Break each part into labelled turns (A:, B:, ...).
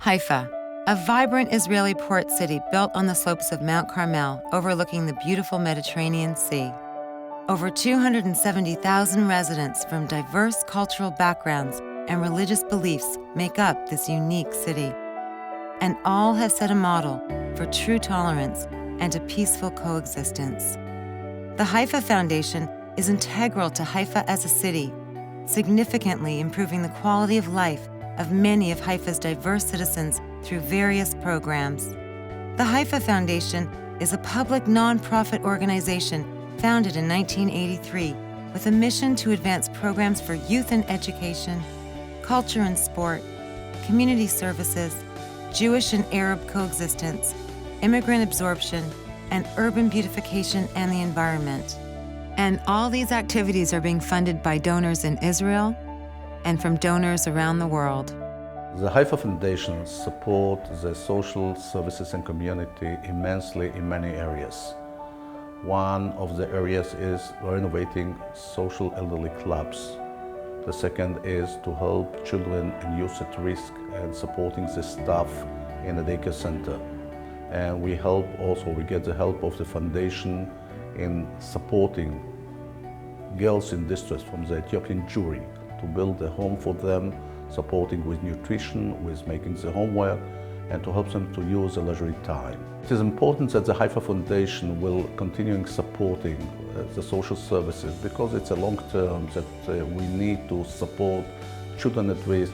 A: Haifa, a vibrant Israeli port city built on the slopes of Mount Carmel overlooking the beautiful Mediterranean Sea. Over 270,000 residents from diverse cultural backgrounds and religious beliefs make up this unique city. And all have set a model for true tolerance and a peaceful coexistence. The Haifa Foundation is integral to Haifa as a city, significantly improving the quality of life of many of Haifa's diverse citizens through various programs. The Haifa Foundation is a public nonprofit organization founded in 1983 with a mission to advance programs for youth and education, culture and sport, community services, Jewish and Arab coexistence, immigrant absorption, and urban beautification and the environment. And all these activities are being funded by donors in Israel and from donors around the world.
B: The Haifa Foundation supports the social services and community immensely in many areas. One of the areas is renovating social elderly clubs. The second is to help children and youth at risk and supporting the staff in the daycare center. And we get the help of the foundation in supporting girls in distress from the Ethiopian Jewry to build a home for them, supporting with nutrition, with making the homework, and to help them to use the leisure time. It is important that the Haifa Foundation will continue supporting the social services because it's a long term that we need to support children at risk,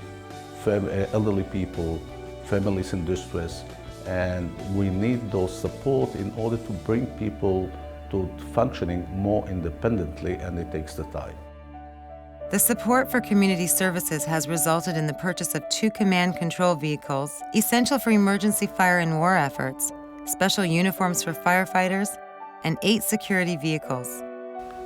B: elderly people, families in distress, and we need those support in order to bring people to functioning more independently, and it takes the time.
A: The support for community services has resulted in the purchase of 2 command control vehicles, essential for emergency fire and war efforts, special uniforms for firefighters, and 8 security vehicles.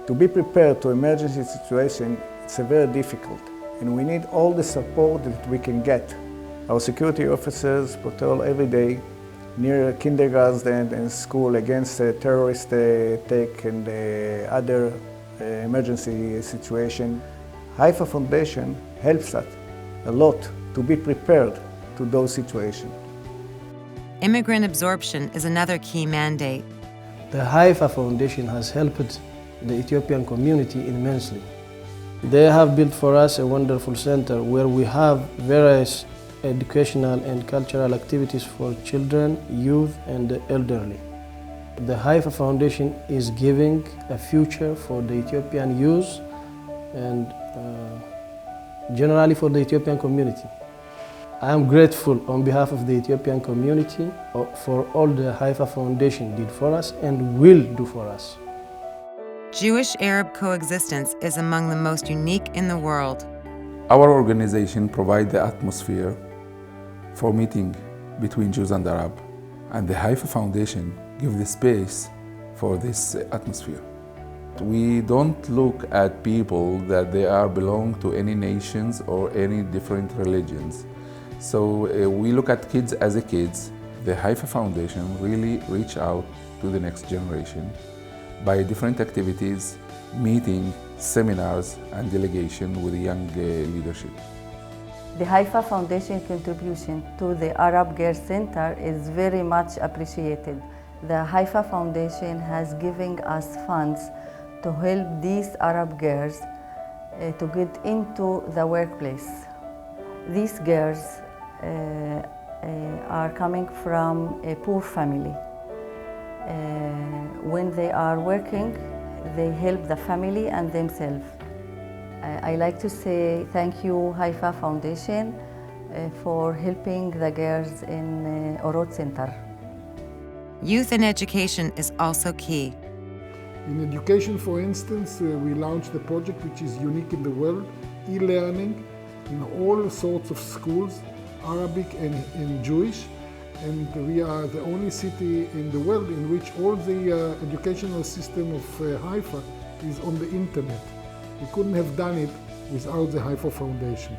C: To be prepared to emergency situation, it's very difficult, and we need all the support that we can get. Our security officers patrol every day near kindergarten and school against terrorist attack and other emergency situation. Haifa Foundation helps us a lot to be prepared to those situations.
A: Immigrant absorption is another key mandate.
D: The Haifa Foundation has helped the Ethiopian community immensely. They have built for us a wonderful center where we have various educational and cultural activities for children, youth, and the elderly. The Haifa Foundation is giving a future for the Ethiopian youth and generally for the Ethiopian community. I am grateful on behalf of the Ethiopian community for all the Haifa Foundation did for us and will do for us.
A: Jewish-Arab coexistence is among the most unique in the world.
E: Our organization provides the atmosphere for meeting between Jews and Arab, and the Haifa Foundation gives the space for this atmosphere. We don't look at people that they belong to any nations or any different religions. So we look at kids as kids. The Haifa Foundation really reach out to the next generation by different activities, meeting, seminars, and delegation with the young leadership.
F: The Haifa Foundation contribution to the Arab Girls Center is very much appreciated. The Haifa Foundation has given us funds to help these Arab girls to get into the workplace. These girls are coming from a poor family. When they are working, they help the family and themselves. I like to say thank you, Haifa Foundation, for helping the girls in Orod Center.
A: Youth and education is also key.
G: In education, for instance, we launched a project which is unique in the world, e-learning in all sorts of schools, Arabic and Jewish. And we are the only city in the world in which all the educational system of Haifa is on the internet. We couldn't have done it without the Haifa Foundation.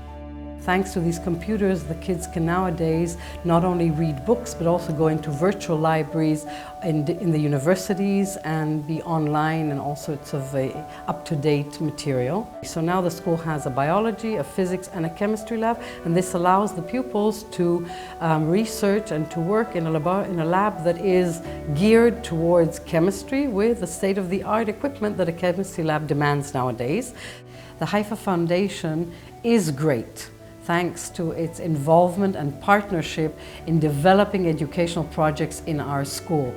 H: Thanks to these computers, the kids can nowadays not only read books, but also go into virtual libraries in the universities and be online and all sorts of up-to-date material. So now the school has a biology, a physics, and a chemistry lab, and this allows the pupils to research and to work in a lab that is geared towards chemistry with the state-of-the-art equipment that a chemistry lab demands nowadays. The Haifa Foundation is great, thanks to its involvement and partnership in developing educational projects in our school.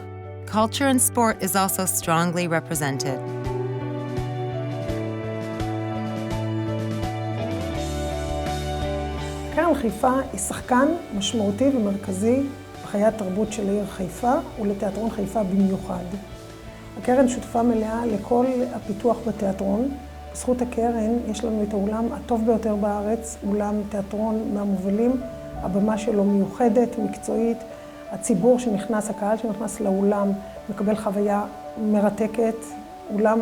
A: Culture and sport is also strongly represented.
I: קרן חיפה היא שחקן משמעותי ומרכזי בחיי התרבות של העיר חיפה ולתיאטרון חיפה במיוחד. הקרן שותפה מלאה לכל הפיתוח בתיאטרון. בזכות הקרן יש לנו את האולם הטוב ביותר בארץ, אולם תיאטרון מהמובילים, הבמה שלו מיוחדת, מקצועית. הציבור שנכנס, הקהל שנכנס לאולם, מקבל חוויה מרתקת, אולם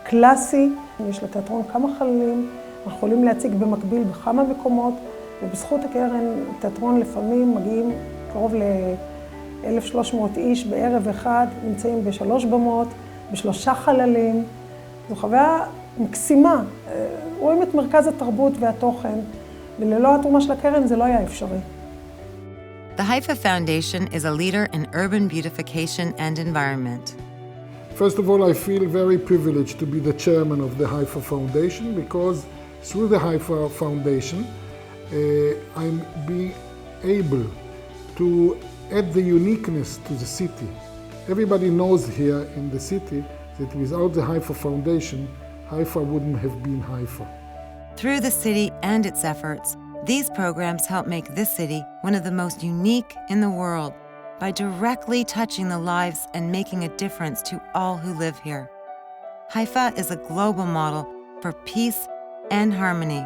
I: קלאסי. יש לתיאטרון כמה חללים, אנחנו יכולים להציג במקביל בכמה מקומות, ובזכות הקרן תיאטרון לפעמים מגיעים קרוב ל-1,300 איש בערב אחד, נמצאים ב3 במות, ב3 חללים. זו חוויה מקסימה. רואים את מרכז התרבות והתוכן, וללא התרומה של הקרן זה לא היה אפשרי.
A: The Haifa Foundation is a leader in urban beautification and environment.
G: First of all, I feel very privileged to be the chairman of the Haifa Foundation because through the Haifa Foundation, I'm being able to add the uniqueness to the city. Everybody knows here in the city that without the Haifa Foundation, Haifa wouldn't have been Haifa.
A: Through the city and its efforts, these programs help make this city one of the most unique in the world by directly touching the lives and making a difference to all who live here. Haifa is a global model for peace and harmony.